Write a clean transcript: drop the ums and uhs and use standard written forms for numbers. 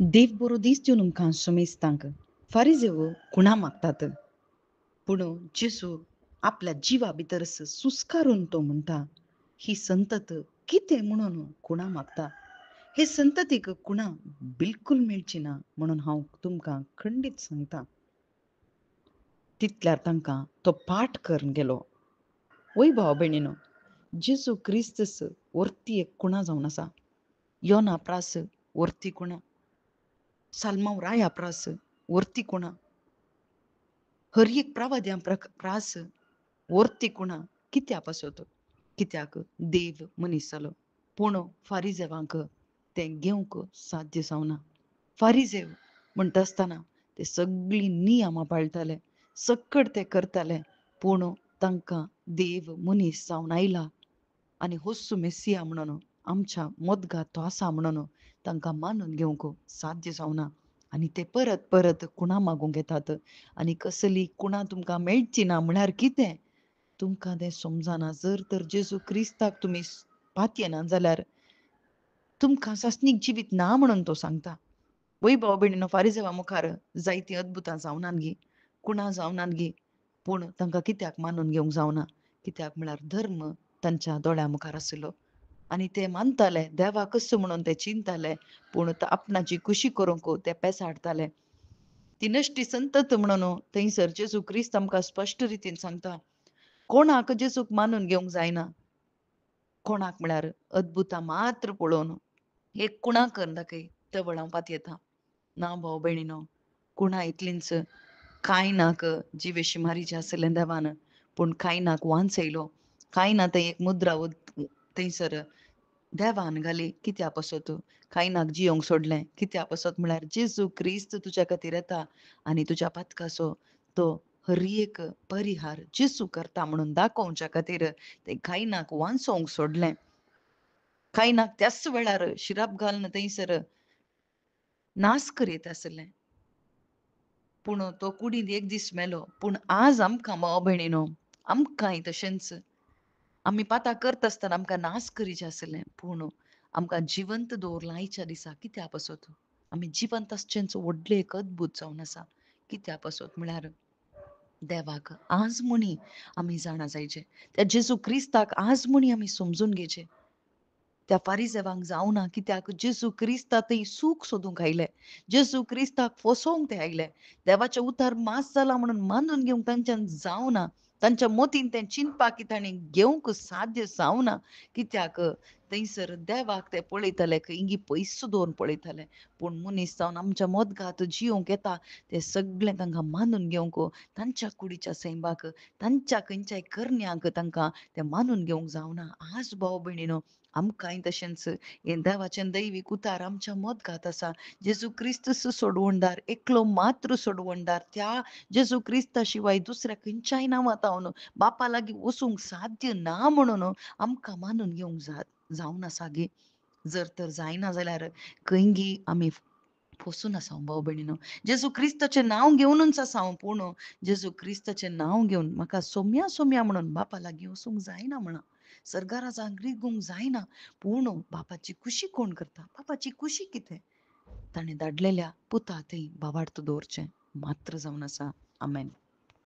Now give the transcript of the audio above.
देव बरो दीस दिवन आमकां सोमेस्तांक फारिजेव कुणा मागतात. पूण जेजू आपल्या जिवा भितर सुस्कारून तो म्हणटा, ही संतत कितें म्हणून कुणा मागता. हे संततीक कुणा बिलकुल मेळची ना म्हणून हांव तुमकां खंडीत सांगता. तितल्यार तांकां तो पाठ करून गेलो. वय भाव भयणीनो, जेजू क्रिस्तस वर्ती एक कुणा जावन आसा. योना प्रास वर्ती कुणा, साल्मांव राया प्रास वर्ती कुणा, हर एक प्रवाद्यां प्रास वर्ती कुणा. कित्या पासत कित्याक देव मनीस जालो. पूण फारिजेवांक तें घेवंक साध्य जावना. फारिजेव म्हणटा आसतना ते सगळीं नियमां पाळटाले, सकट ते करताले. पूण तांकां देव मनीस जावन आयला आनी होस्सू मेस्सिया म्हणून आमच्या मदगां तो आसा म्हणून तांकां मानून घेवंक साध्य जावना. आनी ते परत परत कुणा मागूंक येतात. आनी कसली कुणा तुमकां मेळची ना म्हळ्यार कितें तुमकां तें समजना. जर तर जेजू क्रिस्ताक तुमी पातये ना जाल्यार तुमकां सासणीक जिवीत ना म्हणून तो सांगता. वय भाव भयणीनो, फारिजेवा मुखार जायतीं अद्भुतां जावनात गी, कुणा जावनात गी, पूण तांकां कित्याक मानून घेवंक जावना. कित्याक म्हळ्यार धर्म तांच्या दोळ्या मुखार आसलो आनी ते मानताले देवाक कसो म्हणून ते चिंताले. पूण आपणाची खुशी करूंक ते पेसाडताले. ती नश्टी संतत म्हणून थंयसर जेजू क्रिस्त आमकां स्पश्ट रितीन सांगता, कोणाक जेजूक मानून घेवंक जायना. कोणाक म्हळ्यार अद्भुतां मात्र पळोवन एक कुणा करून दाखय ते वळावपात येता. ना भाव भयणीनो, कुणा इतलींच कायनाक जिवे शिमारीचे आसलें देवान, पूण कायनाक वांस येयलो. कायना थंय एक मुद्रा थंयसर देवान घाली. कित्या पासत कायनाक जियोंक सोडलें. कित्या पासत म्हळ्यार जेजू क्रिस्त तुज्या खातीर येता आनी तुज्या पातकाचो तो हर एक परिहार जेजू करता म्हणून दाखोवच्या खातीर ते कायनाक वांसोवंक सोडलें. कायनाक त्याच वेळार शिराप घालन थंयसर नास करीत आसलें. पूण तो कुडींत एक दीस मेलो. पूण आज आमकां भाव भयणीनो, आमकांय तशेंच आमी पाताक करता आसतना आमकां नास करीचें आसलें. पूण आमकां जिवंत दवरलां आयच्या दिसा. कित्या पासत आमी जिवंत आसचेंच व्हडलें एक अद्भुत जावन आसा. कित्या पासत म्हळ्यार देवाक आज म्हणी आमी जाणा जायचे. त्या जेजू क्रिस्ताक आज म्हणी आमी समजून घेवचें. त्या फारिजेवांक जावना. कित्याक जेजू क्रिस्ता थंय सूख सोदूंक आयले. जेजू क्रिस्ताक फसोवंक ते आयले. देवाचे उद्धार मास जाला म्हणून मानून घेवंक तांच्यान जावना. तांच्या मतीन तें चिंतपाक की तांणी घेवंक साध्य जावना. कित्याक थंयसर देवाक ते पळयताले इंगी पयस दवरून पळयताले. पूण मनीस जावन आमच्या मदगांत जियोंक येता तें सगळें तांकां मानून घेवंक तांच्या कुडीच्या सैमाक तांच्या खंयच्याय करण्यांक तांकां तें मानून घेवंक जावना. आज भाव भयणीनो, आमकांय तशेंच हें देवाचें दैवीक उतार आमच्या मदगांत आसा. जेजू क्रिस्त सोडवणदार, एकलो मात्र सोडवणदार. त्या जेजू क्रिस्ता शिवाय दुसऱ्या खंयच्याय नांवांत हांव बापा लागीं वचूंक साध्य ना म्हणून आमकां मानून घेवंक जावन आसा गे. जर तर जायना जाल्यार खंयगी आमी फसून आसा भाव भयणीनो. जेजू क्रिस्ताचें नांव घेवनूच आसा हांव. पूण जेजू क्रिस्ताचें नांव घेवन म्हाका सोम्या सोम्या म्हणून बापा लागीं वचूंक जायना म्हणा. सर्गा राजांक रिगूंक जायना. पूण बापाची कुशी कोण करता? बापाची कुशी कितें? ताणें धाडलेल्या पुता थंय भावार्थ दवरचें मात्र जावन आसा. आमेन.